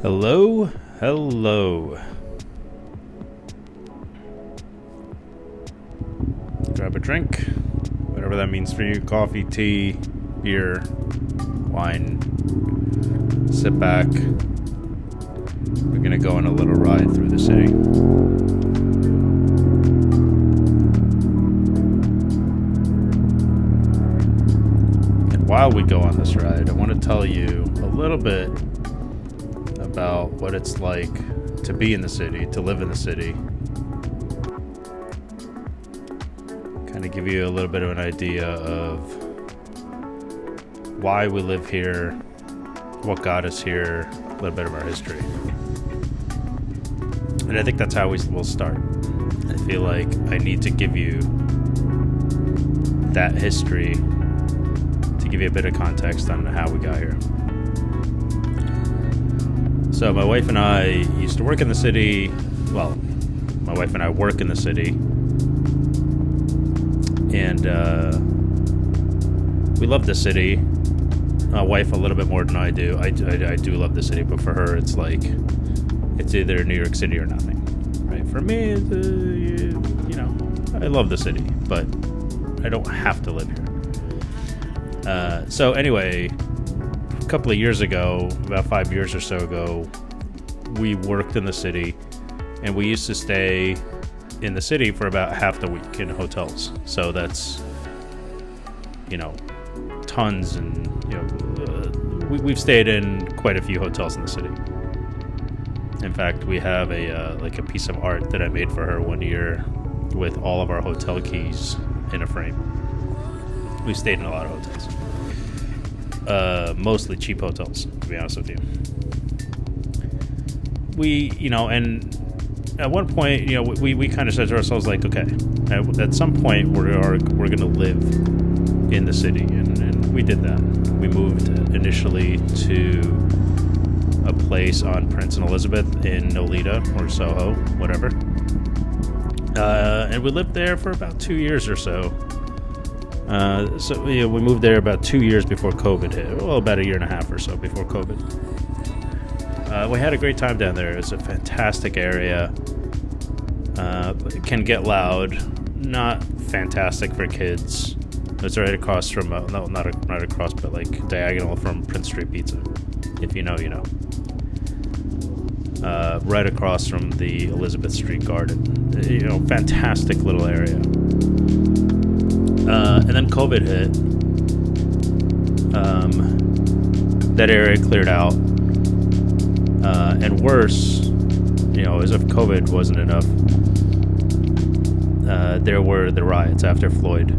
Hello, hello. Grab a drink, whatever that means for you. Coffee, tea, beer, wine. Sit back. We're gonna go on a little ride through the city. And while we go on this ride, I want to tell you a little bit about what it's like to be in the city, to live in the city. Kind of give you a little bit of an idea of why we live here, what got us here, a little bit of our history. And I think that's how we'll start. I feel like I need to give you that history to give you a bit of context on how we got here. So my wife and I used to work in the city. Well, my wife and I work in the city. And we love the city. My wife a little bit more than I do. I do love the city, but for her, it's like, it's either New York City or nothing. Right? For me, I love the city, but I don't have to live here. So anyway, a couple of years ago, about 5 years or so ago, we worked in the city, and we used to stay in the city for about half the week in hotels. So that's, tons, and we've stayed in quite a few hotels in the city. In fact, we have a piece of art that I made for her one year with all of our hotel keys in a frame. We stayed in a lot of hotels. Mostly cheap hotels, to be honest with you. And at one point, we kind of said to ourselves, like, okay, at some point we're going to live in the city, and we did that. We moved initially to a place on Prince and Elizabeth in Nolita or Soho, whatever. And we lived there for about 2 years or so. We moved there about 2 years before COVID hit. Well, about a year and a half or so before COVID. We had a great time down there. It's a fantastic area. It can get loud. Not fantastic for kids. It's right across from, not across, but like diagonal from Prince Street Pizza. If you know, you know. Right across from the Elizabeth Street Garden. Fantastic little area. And then COVID hit. That area cleared out. And worse, as if COVID wasn't enough, there were the riots after Floyd.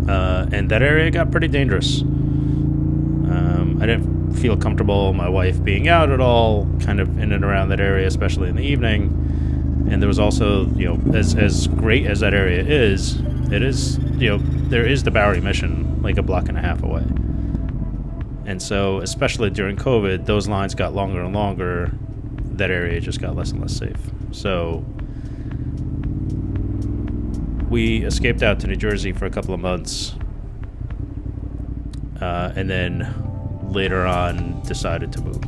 And that area got pretty dangerous. I didn't feel comfortable, my wife being out at all, kind of in and around that area, especially in the evening. And there was also, as great as that area is, it is, there is the Bowery Mission like a block and a half away. And so, especially during COVID, those lines got longer and longer. That area just got less and less safe. So we escaped out to New Jersey for a couple of months. And then later on decided to move.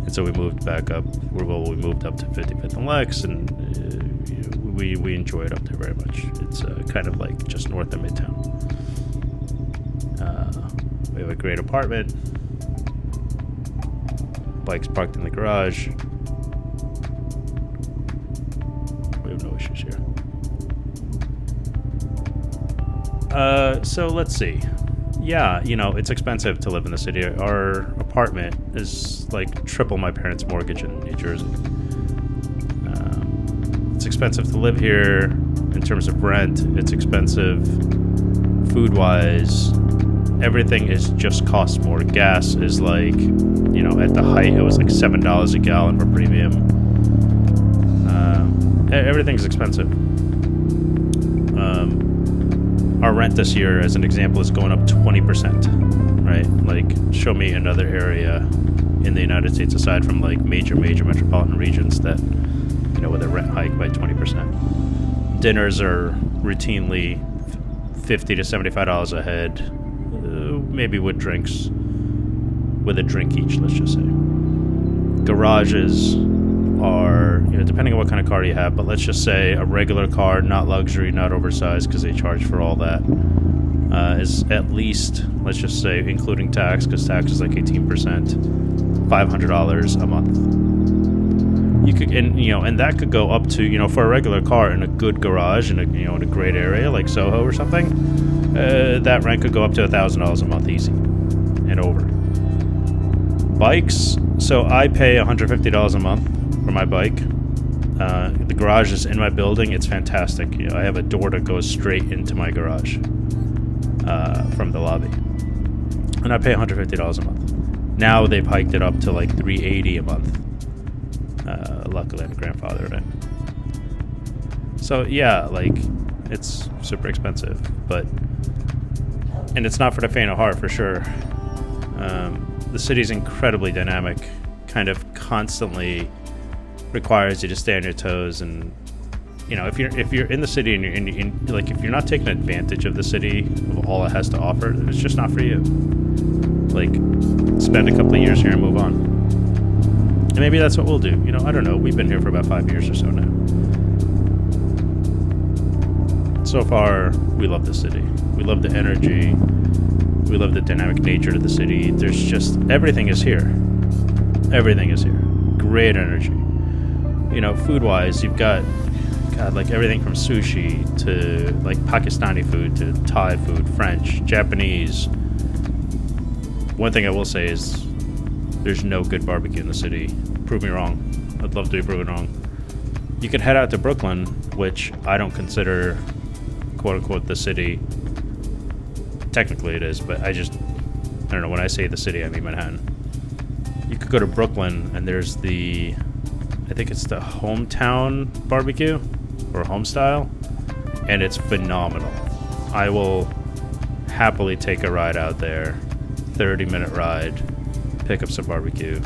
And so we moved back up. We moved up to 55th and Lex, and we enjoy it up there very much. It's kind of like just north of Midtown. We have a great apartment. Bikes parked in the garage. We have no issues here. So let's see. Yeah, it's expensive to live in the city. Our apartment is like triple my parents' mortgage in New Jersey. It's expensive to live here in terms of rent. It's expensive food-wise. Everything just costs more. Gas is like, at the height, it was like $7 a gallon for premium. Everything's expensive. Our rent this year, as an example, is going up 20%, right? Like, show me another area in the United States aside from like major metropolitan regions that, with a rent hike by 20%. Dinners are routinely $50 to $75 a head, maybe with drinks, with a drink each, let's just say. Garages are, you know, depending on what kind of car you have, but let's just say a regular car, not luxury, not oversized, because they charge for all that, is at least, let's just say, including tax, because tax is like 18%, $500 a month. You could, and that could go up to, you know, for a regular car in a good garage in a, you know, in a great area like Soho or something, that rent could go up to $1,000 a month easy and over. Bikes, so I pay $150 a month for my bike. The garage is in my building. It's fantastic. You know, I have a door that goes straight into my garage from the lobby, and I pay $150 a month. Now they've hiked it up to like $380 a month. Luckily, I'm grandfathered in. So yeah, like, it's super expensive, and it's not for the faint of heart for sure. The city's incredibly dynamic, kind of constantly requires you to stay on your toes, and you know, if you're in the city and you're like, if you're not taking advantage of the city, of all it has to offer, it's just not for you. Like, spend a couple of years here and move on. And maybe that's what we'll do. You know, I don't know. We've been here for about 5 years or so now. So far, we love the city. We love the energy. We love the dynamic nature of the city. There's just, everything is here. Everything is here. Great energy. You know, food-wise, you've got, God, like everything from sushi to like Pakistani food to Thai food, French, Japanese. One thing I will say is there's no good barbecue in the city. Prove me wrong. I'd love to be proven wrong. You could head out to Brooklyn, which I don't consider, quote-unquote, the city. Technically it is, but I don't know, when I say the city, I mean Manhattan. You could go to Brooklyn, and there's I think it's the hometown barbecue, or home style, and it's phenomenal. I will happily take a ride out there, 30-minute ride, pick up some barbecue,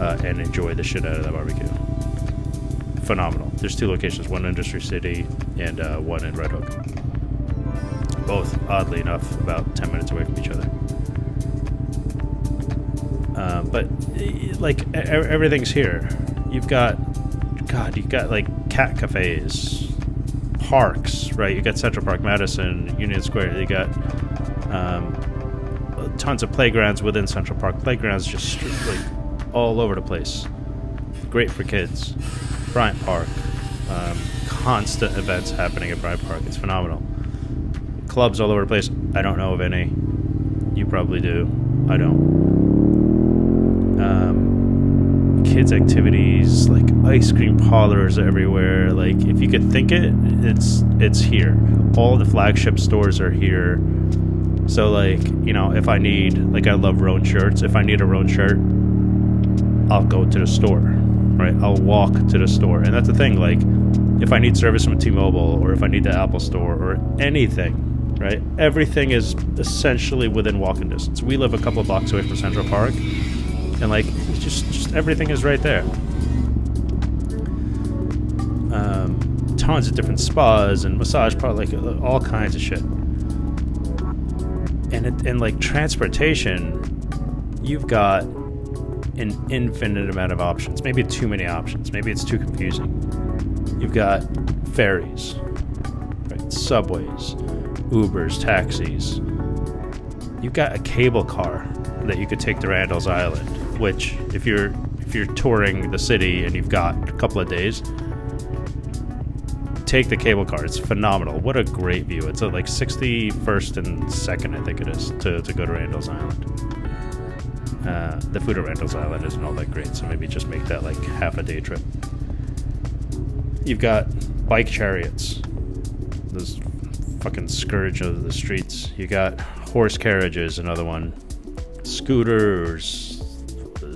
and enjoy the shit out of that barbecue. Phenomenal. There's 2 locations, one in Industry City and one in Red Hook. Both, oddly enough, about 10 minutes away from each other. But like, everything's here. You've got like cat cafes, parks, right? You got Central Park, Madison, Union Square. You got tons of playgrounds within Central Park. Playgrounds just like all over the place. Great for kids. Bryant Park, constant events happening at Bryant Park. It's phenomenal. Clubs all over the place. I don't know of any. You probably do. I don't. Kids activities, like ice cream parlors everywhere. Like, if you could think it's here. All the flagship stores are here. So, like, you know, if I need, like, I love Roan shirts. If I need a Roan shirt, I'll go to the store, right? I'll walk to the store. And that's the thing, like, if I need service from T-Mobile, or if I need the Apple store, or anything, right? Everything is essentially within walking distance. We live a couple of blocks away from Central Park, and like, just everything is right there. Tons of different spas and massage parlors, like all kinds of shit. And like transportation, you've got an infinite amount of options. Maybe too many options. Maybe it's too confusing. You've got ferries, right? Subways, Ubers, taxis. You've got a cable car that you could take to Randall's Island, which if you're touring the city and you've got a couple of days, take the cable car. It's phenomenal. What a great view. It's like 61st and 2nd, I think it is, to go to Randall's Island. The food at Randall's Island isn't all that great, so maybe just make that like half a day trip. You've got bike chariots, those fucking scourge of the streets. You got horse carriages, another one. Scooters,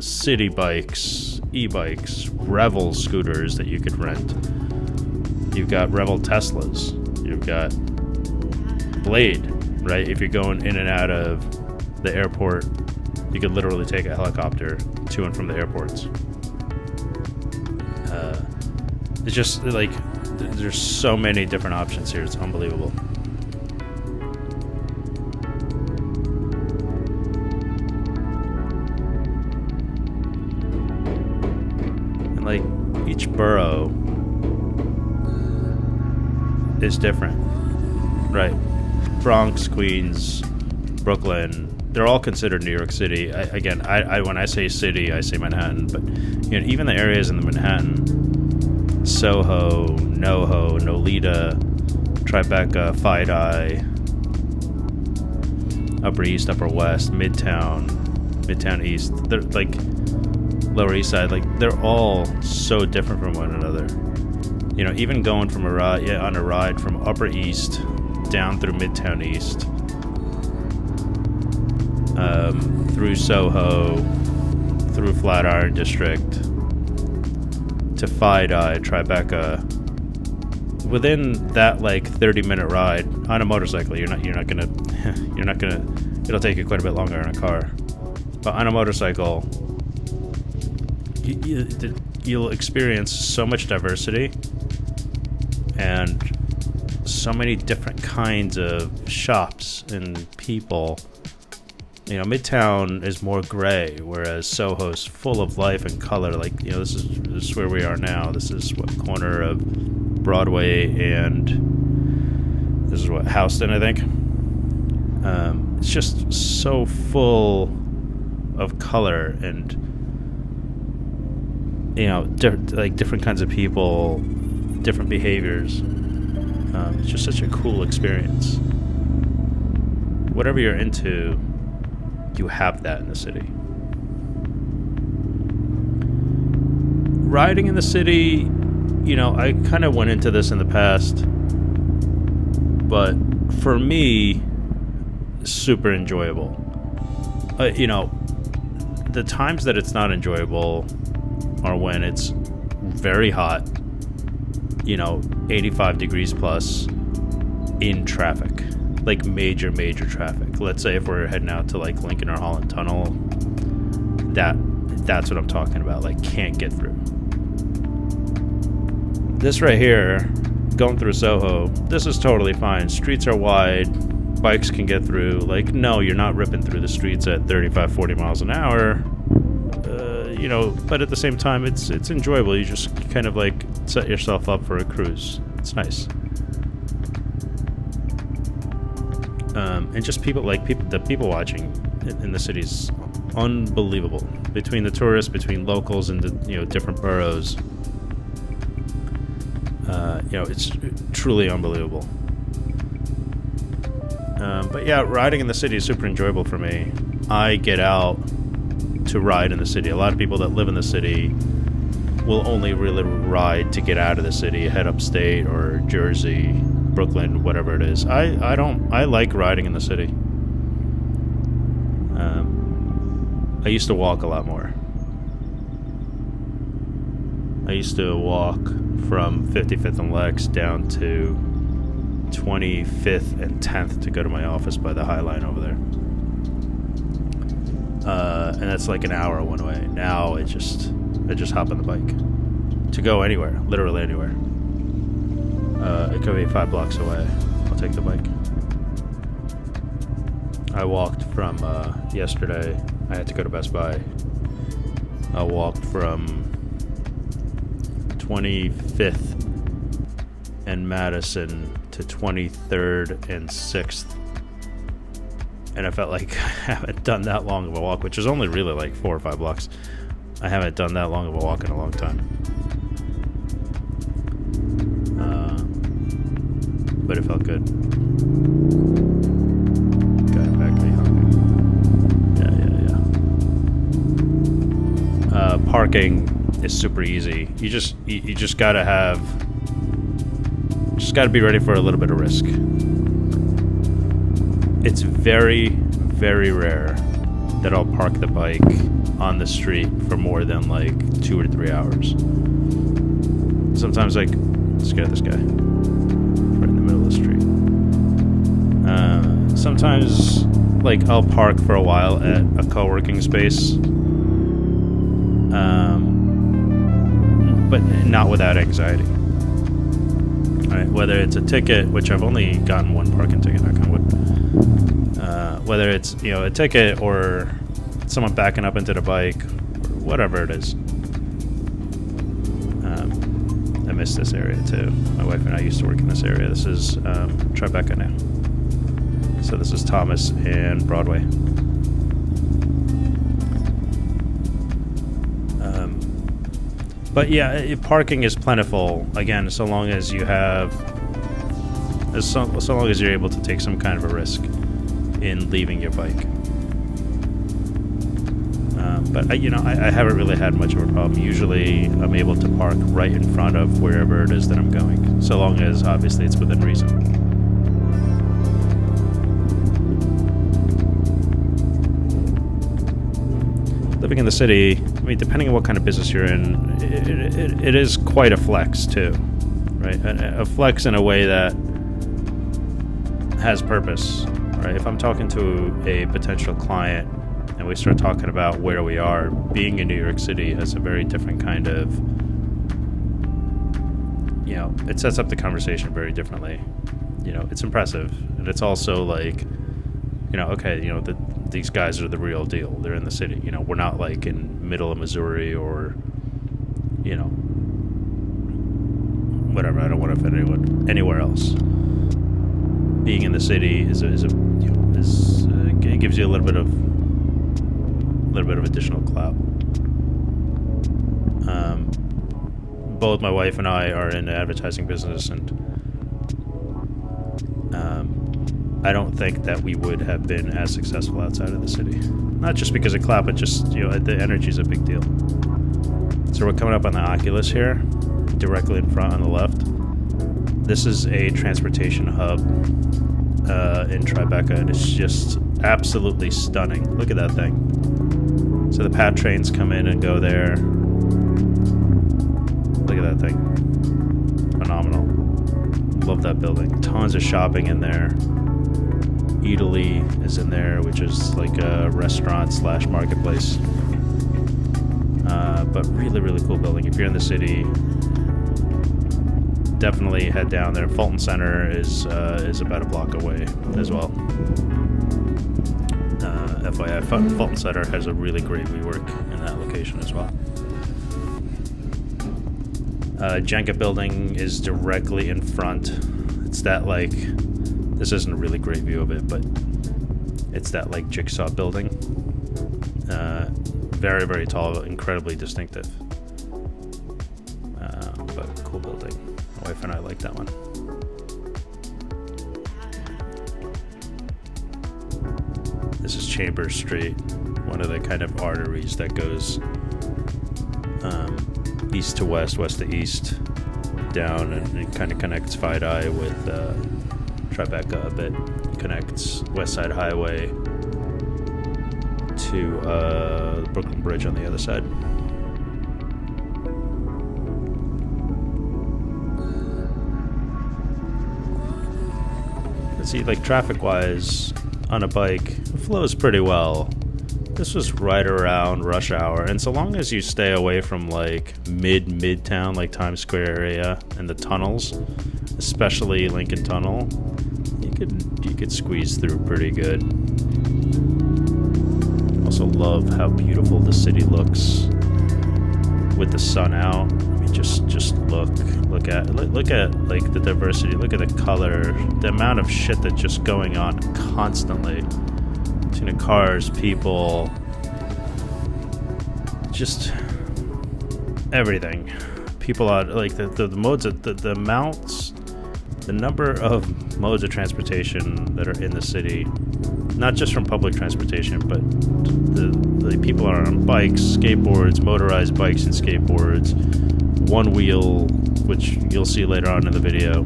city bikes, e-bikes, Revel scooters that you could rent. You've got Revel Teslas. You've got Blade, right? If you're going in and out of the airport, you could literally take a helicopter to and from the airports. It's just like, there's so many different options here. It's unbelievable. each borough is different, right? Bronx, Queens, Brooklyn, they're all considered New York City. I when I say city, I say Manhattan, but even the areas in the Manhattan, Soho, NoHo, Nolita, Tribeca, FiDi, Upper East, Upper West, Midtown, Midtown East, they're like Lower East Side, like they're all so different from one another. Even going from on a ride from Upper East down through Midtown East, through Soho, through Flatiron District, to FiDi, Tribeca. Within that 30-minute ride on a motorcycle, you're not gonna it'll take you quite a bit longer in a car, but on a motorcycle, you'll experience so much diversity and so many different kinds of shops and people. Midtown is more gray, whereas Soho's full of life and color. This is where we are now. This is what corner of Broadway and this is what Houston, I think. It's just so full of color and different kinds of people, different behaviors. It's just such a cool experience. Whatever you're into, you have that in the city. Riding in the city, I kind of went into this in the past, but for me, super enjoyable. The times that it's not enjoyable are when it's very hot, 85 degrees plus in traffic, major traffic. Let's say if we're heading out to Lincoln or Holland Tunnel, that's what I'm talking about. Can't get through. This right here, going through Soho, this is totally fine. Streets are wide, bikes can get through. No, you're not ripping through the streets at 35, 40 miles an hour. But at the same time, it's enjoyable. You just kind of set yourself up for a cruise. It's nice. And just the people watching in the city's unbelievable. Between the tourists, between locals, and the different boroughs, it's truly unbelievable. But yeah, riding in the city is super enjoyable for me. I get out to ride in the city. A lot of people that live in the city will only really ride to get out of the city, head upstate or Jersey, Brooklyn, whatever it is. I like riding in the city. I used to walk a lot more. I used to walk from 55th and Lex down to 25th and 10th to go to my office by the High Line over there. And that's an hour one way. Now I just hop on the bike to go anywhere, literally anywhere. It could be 5 blocks away. I'll take the bike. I walked from yesterday. I had to go to Best Buy. I walked from 25th and Madison to 23rd and 6th. And I felt like I haven't done that long of a walk, which is only really 4 or 5 blocks. I haven't done that long of a walk in a long time. But it felt good. Guy back me hungry. Yeah. Parking is super easy. You just gotta be ready for a little bit of risk. It's very, very rare that I'll park the bike on the street for more than 2 or 3 hours. Sometimes let's get this guy right in the middle of the street. Sometimes I'll park for a while at a co-working space, but not without anxiety. All right, whether it's a ticket, which I've only gotten one parking ticket, knock on wood. Whether it's a ticket or someone backing up into the bike, or whatever it is. I miss this area too. My wife and I used to work in this area. This is Tribeca now. So this is Thomas and Broadway. But yeah, parking is plentiful. Again, so long as you have, so long as you're able to take some kind of a risk in leaving your bike. But I haven't really had much of a problem. Usually, I'm able to park right in front of wherever it is that I'm going, so long as obviously it's within reason. Living in the city, I mean, depending on what kind of business you're in, it is quite a flex too, right? A flex in a way that has purpose, right? If I'm talking to a potential client and we start talking about where we are, being in New York City has a very different kind of, it sets up the conversation very differently. It's impressive, and it's also like, these guys are the real deal. They're in the city. We're not like in middle of Missouri or, whatever. I don't want to offend anyone anywhere else. Being in the city it gives you a little bit of additional clout. Both my wife and I are in the advertising business, and I don't think that we would have been as successful outside of the city. Not just because of clout, but just, the energy is a big deal. So we're coming up on the Oculus here, directly in front on the left. This is a transportation hub in Tribeca, and it's just absolutely stunning. Look at that thing. So the PAT trains come in and go there. Look at that thing. Phenomenal. Love that building. Tons of shopping in there. Italy is in there, which is like a restaurant / marketplace. But really, really cool building. If you're in the city, definitely head down there. Fulton Center is about a block away as well. FYI, Fulton Center has a really great WeWork in that location as well. Jenga building is directly in front. It's that this isn't a really great view of it, but it's that jigsaw building. Very, very tall, incredibly distinctive. But cool building. My wife and I like that one. This is Chambers Street, one of the kind of arteries that goes east to west, west to east, down, and it kind of connects FiDi with Tribeca a bit. Connects West Side Highway to Brooklyn Bridge on the other side. Let's see, traffic-wise, on a bike, it flows pretty well. This was right around rush hour, and so long as you stay away from Midtown, Times Square area, and the tunnels, especially Lincoln Tunnel, you could squeeze through pretty good. Also love how beautiful the city looks with the sun out. I mean, just look at the diversity. Look at the color, the amount of shit that's just going on constantly. Cars, people, just everything. People out, the modes of the amounts, the number of modes of transportation that are in the city, not just from public transportation, but the people are on bikes, skateboards, motorized bikes and skateboards, one wheel, which you'll see later on in the video,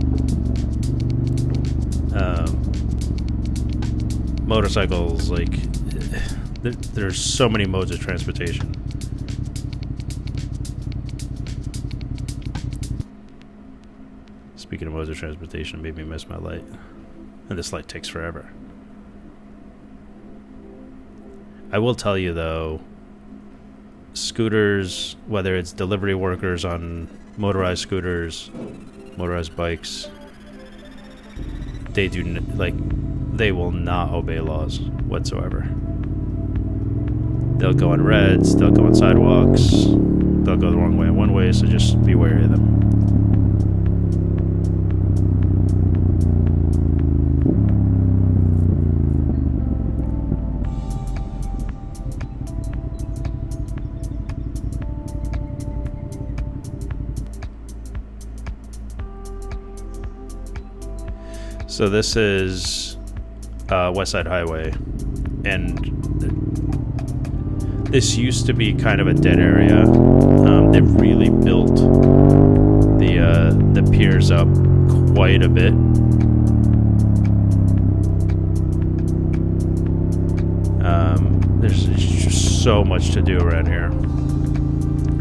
motorcycles. There's so many modes of transportation. Speaking of modes of transportation, made me miss my light, and this light takes forever. I will tell you though, scooters, whether it's delivery workers on motorized scooters, motorized bikes, they will not obey laws whatsoever. They'll go on reds, they'll go on sidewalks, they'll go the wrong way on one way, so just be wary of them. So this is West Side Highway, and this used to be kind of a dead area. They've really built the piers up quite a bit. There's just so much to do around here.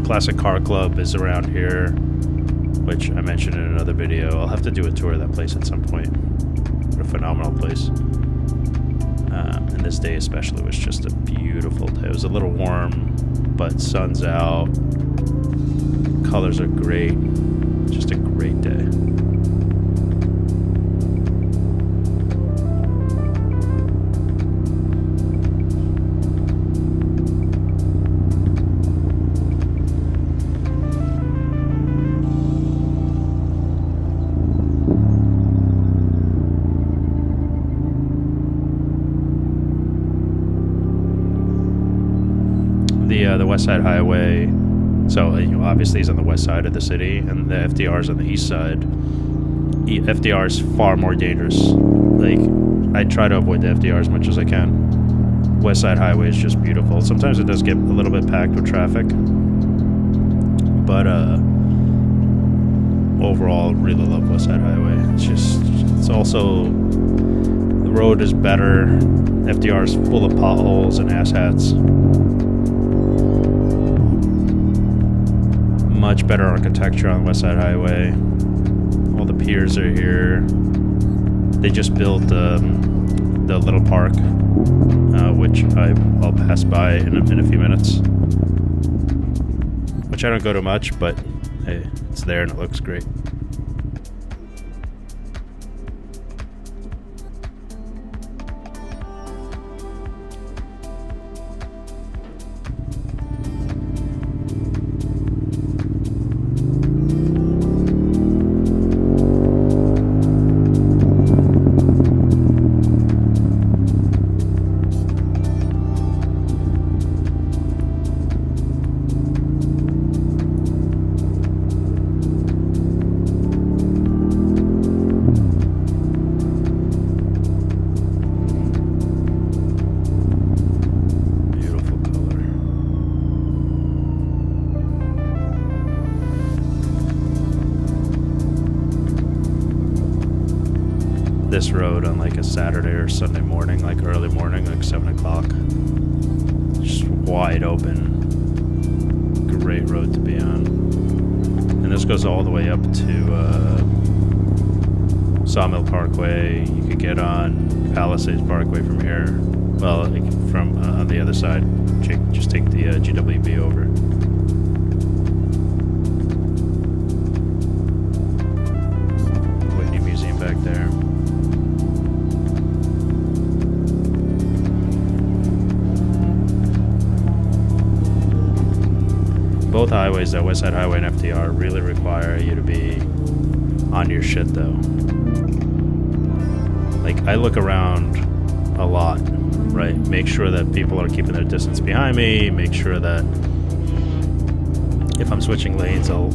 Classic Car Club is around here, which I mentioned in another video. I'll have to do a tour of that place at some point. What a phenomenal place. And this day especially was just a beautiful day. It was a little warm, but sun's out. Colors are great. Just a great day. The West Side Highway, so obviously he's on the west side of the city, and the FDR is on the east side. FDR is far more dangerous. Like, I try to avoid the FDR as much as I can. West Side Highway is just beautiful. Sometimes it does get a little bit packed with traffic, but overall, really love West Side Highway. It's also, the road is better. FDR is full of potholes and asshats. Much better architecture on West Side Highway. All the piers are here. They just built the little park, which I'll pass by in a few minutes. Which I don't go to much, but hey, it's there and it looks great. This road on like a Saturday or Sunday morning, like early morning, like 7 o'clock. Just wide open. Great road to be on. And this goes all the way up to Sawmill Parkway. You could get on Palisades Parkway from here. Well, like from on the other side. Just take the GWB over. Whitney Museum back there. Both highways, though, West Side Highway and FDR, really require you to be on your shit, though. Like, I look around a lot, right? Make sure that people are keeping their distance behind me. Make sure that if I'm switching lanes, I'll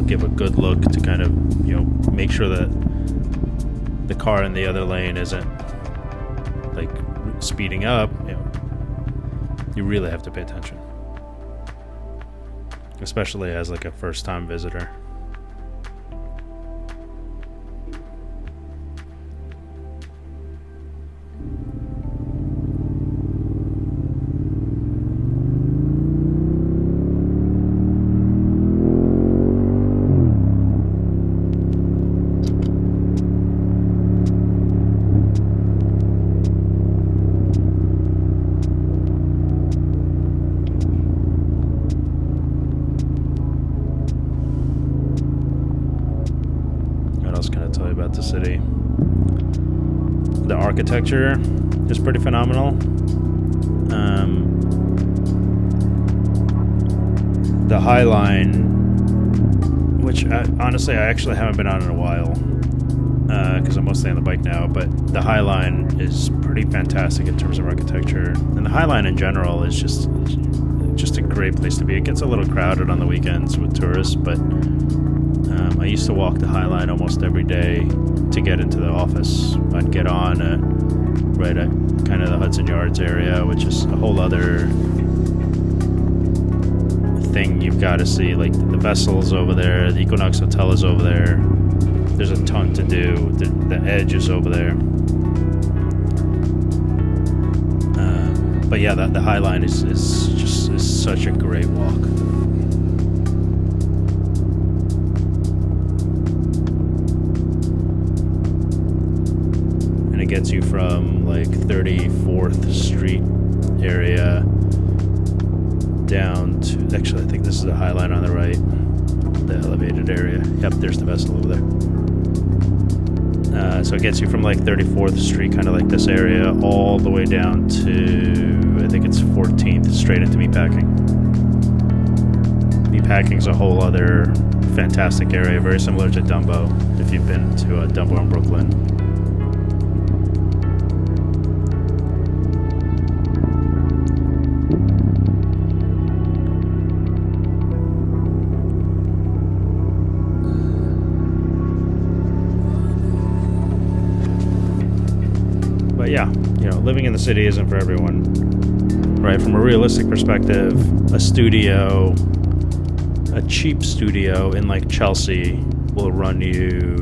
give a good look to kind of, make sure that the car in the other lane isn't, like, speeding up. You really have to pay attention. Especially as like a first-time visitor. About the city. The architecture is pretty phenomenal. The High Line, which honestly I actually haven't been on in a while because I'm mostly on the bike now, but the High Line is pretty fantastic in terms of architecture, and the High Line in general is just a great place to be. It gets a little crowded on the weekends with tourists, but I used to walk the High Line almost every day to get into the office. I'd get on right at kind of the Hudson Yards area, which is a whole other thing you've got to see. Like the Vessel's over there, the Equinox Hotel is over there. There's a ton to do. The Edge is over there. But yeah, the High Line is such a great walk. And it gets you from like 34th Street area down to, actually I think this is the High Line on the right, the elevated area. Yep, there's the Vessel over there. So it gets you from like 34th Street, kind of like this area, all the way down to, I think it's 14th, straight into Meatpacking. Meatpacking's a whole other fantastic area, very similar to Dumbo, if you've been to Dumbo in Brooklyn. But yeah, you know, living in the city isn't for everyone, right? From a realistic perspective, a studio, a cheap studio in like Chelsea will run you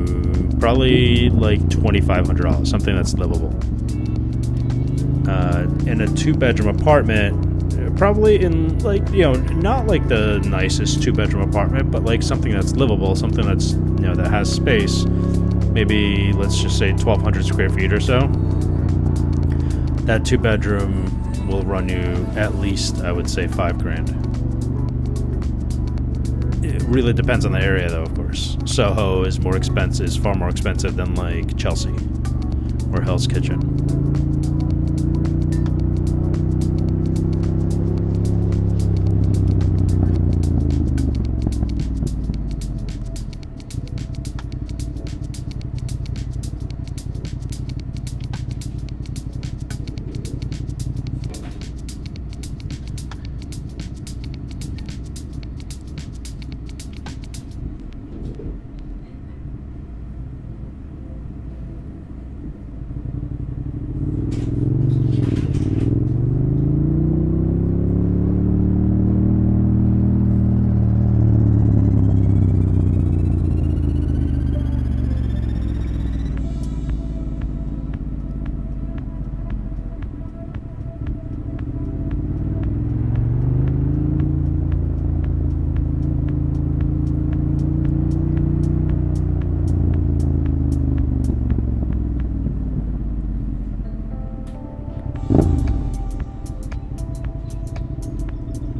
probably like $2,500, something that's livable. In a 2-bedroom apartment, probably in like, you know, not like the nicest 2-bedroom apartment, but like something that's livable, something that's, you know, that has space, maybe let's just say 1,200 square feet or so. That 2-bedroom will run you at least, I would say, $5,000. It really depends on the area, though, of course. Soho is more expensive, is far more expensive than like Chelsea or Hell's Kitchen.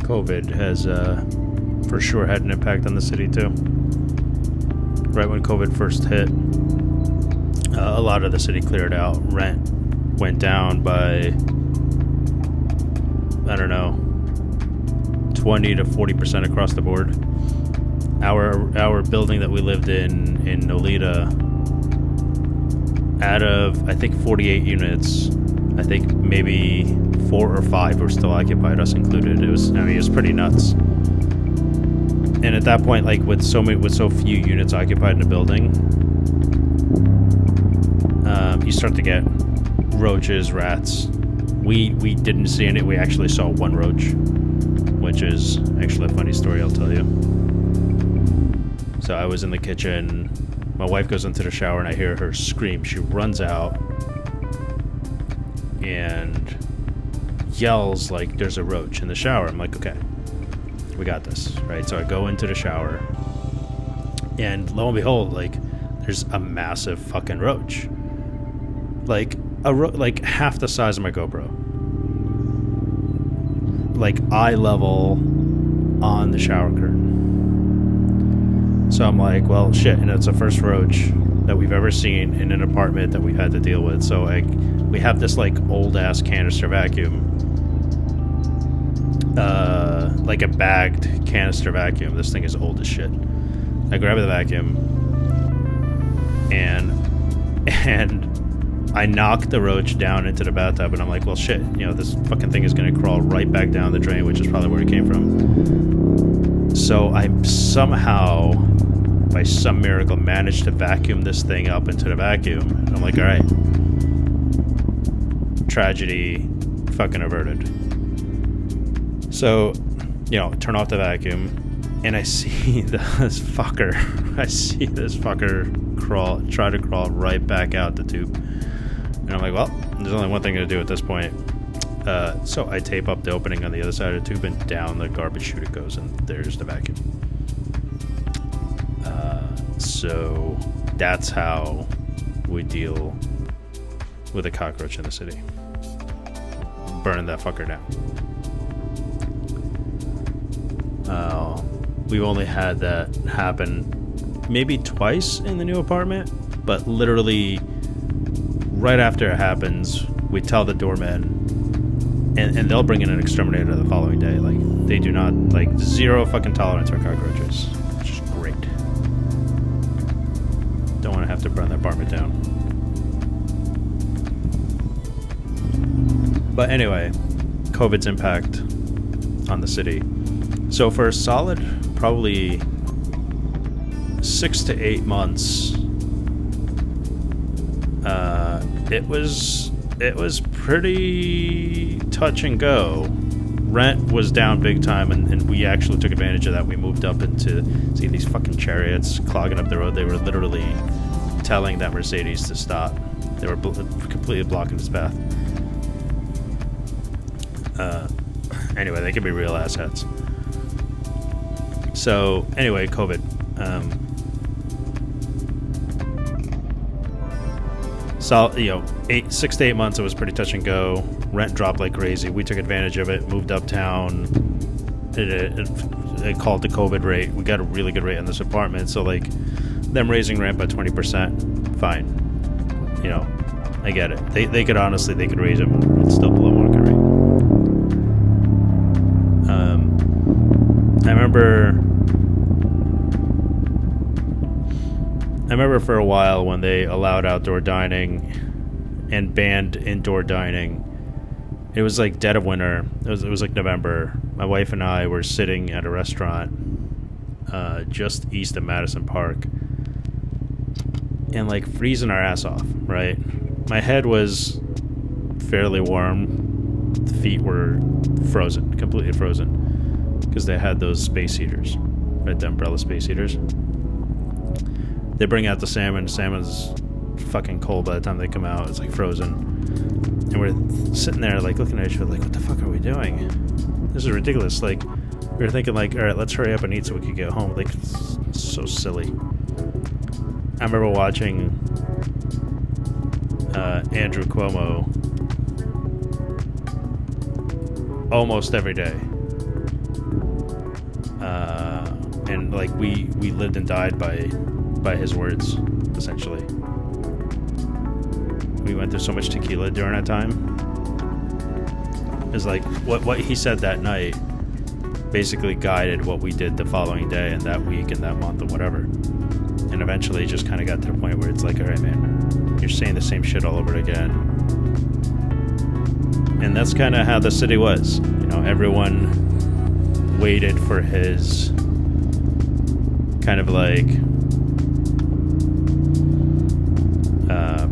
COVID has for sure had an impact on the city too. Right when COVID first hit, a lot of the city cleared out. Rent went down by, I don't know, 20 to 40% across the board. Our building that we lived in Nolita, out of I think 48 units, I think maybe 4 or 5 were still occupied, us included. It was pretty nuts. And at that point, like with so few units occupied in a building, you start to get roaches, rats. We didn't see any. We actually saw one roach, which is actually a funny story I'll tell you. So I was in the kitchen. My wife goes into the shower and I hear her scream. She runs out and yells like there's a roach in the shower. I'm like, okay, we got this, right? So I go into the shower and lo and behold, like there's a massive fucking roach, like like half the size of my GoPro, like eye level on the shower curtain. So I'm like, well, shit, and it's the first roach that we've ever seen in an apartment that we've had to deal with. So we have this like old ass canister vacuum, like a bagged canister vacuum. This thing is old as shit. I grab the vacuum and I knock the roach down into the bathtub, and I'm like, well, shit, you know, this fucking thing is gonna crawl right back down the drain, which is probably where it came from. So I somehow by some miracle managed to vacuum this thing up into the vacuum. And I'm like, all right, tragedy fucking averted. So, you know, turn off the vacuum, and I see this fucker try to crawl right back out the tube. And I'm like, well, there's only one thing to do at this point. So I tape up the opening on the other side of the tube, and down the garbage chute it goes, and there's the vacuum. So that's how we deal with a cockroach in the city. Burn that fucker down. We've only had that happen maybe twice in the new apartment, but literally right after it happens, we tell the doorman, and they'll bring in an exterminator the following day. Like, they do not, like, zero fucking tolerance for cockroaches, which is great. Don't want to have to burn the apartment down. But anyway, COVID's impact on the city. So for a solid probably 6 to 8 months, it was pretty touch and go. Rent was down big time, and we actually took advantage of that. We moved up into, see these fucking chariots clogging up the road. They were literally telling that Mercedes to stop. They were completely blocking its path. Anyway, they could be real assets. So anyway, COVID. So, you know, 6 to 8 months, it was pretty touch and go. Rent dropped like crazy. We took advantage of it, moved uptown. It called the COVID rate. We got a really good rate on this apartment. So, like, them raising rent by 20%, fine. You know, I get it. They could honestly, they could raise them and it's still below market rate. I remember for a while when they allowed outdoor dining and banned indoor dining. It was like dead of winter. It was like November. My wife and I were sitting at a restaurant just east of Madison Park and like freezing our ass off, right? My head was fairly warm. The feet were frozen, completely frozen, because they had those space heaters, right? The umbrella space heaters. They bring out the salmon. Salmon's fucking cold by the time they come out. It's like frozen. And we're sitting there like looking at each other like, what the fuck are we doing? This is ridiculous. Like, we were thinking like, all right, let's hurry up and eat so we can get home. Like, it's so silly. I remember watching Andrew Cuomo almost every day. And like we lived and died by his words, essentially. We went through so much tequila during that time. It's like what he said that night basically guided what we did the following day and that week and that month or whatever. And eventually it just kind of got to the point where it's like, all right, man, you're saying the same shit all over again. And that's kind of how the city was. You know, everyone waited for his kind of like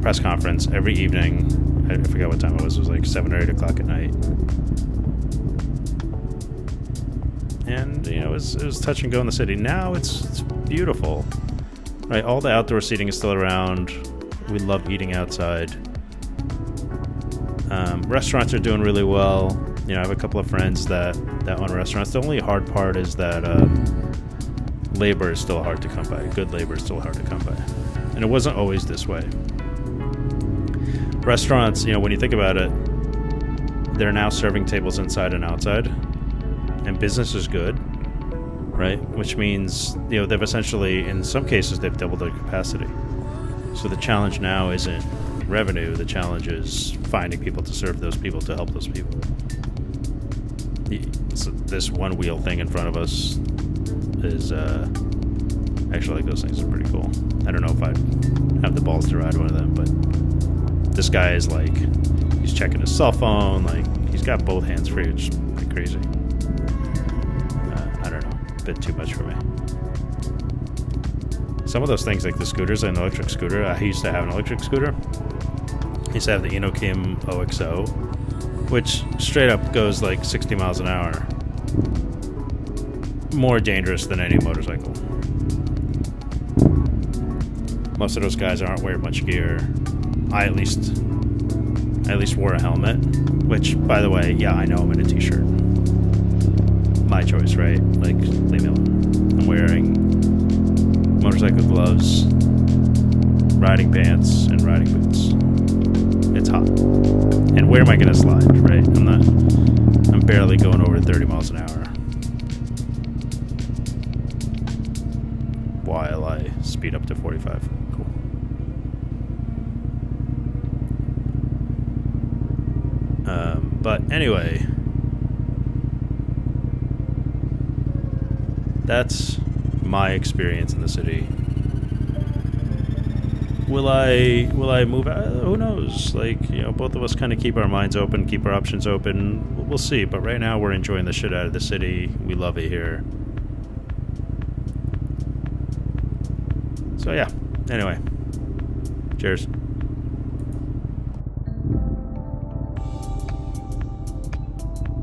press conference every evening. I forgot what time it was. It was like 7 or 8 o'clock at night. And, you know, it was touch and go in the city. Now it's beautiful. Right? All the outdoor seating is still around. We love eating outside. Restaurants are doing really well. You know, I have a couple of friends that own restaurants. The only hard part is that labor is still hard to come by. Good labor is still hard to come by. And it wasn't always this way. Restaurants, you know, when you think about it, they're now serving tables inside and outside. And business is good, right? Which means, you know, they've essentially, in some cases, they've doubled their capacity. So the challenge now isn't revenue. The challenge is finding people to serve those people, to help those people. So this one wheel thing in front of us is actually, like, those things are pretty cool. I don't know if I'd have the balls to ride one of them, but this guy is like, he's checking his cell phone, like he's got both hands free, which is pretty crazy. I don't know, a bit too much for me. Some of those things, like the scooters, an electric scooter. I used to have an electric scooter. I used to have the Inokim OXO, which straight up goes like 60 miles an hour. More dangerous than any motorcycle. Most of those guys aren't wearing much gear. I at least wore a helmet, which, by the way, yeah, I know I'm in a t-shirt. My choice, right? Like, leave me alone. I'm wearing motorcycle gloves, riding pants, and riding boots. It's hot. And where am I gonna slide, right? I'm barely going over 30 miles an hour while I speed up to 45. Cool. But anyway, that's my experience in the city. Will I move out? Who knows? Like, you know, both of us kind of keep our minds open, keep our options open. We'll see. But right now, we're enjoying the shit out of the city. We love it here. So yeah. Anyway, cheers.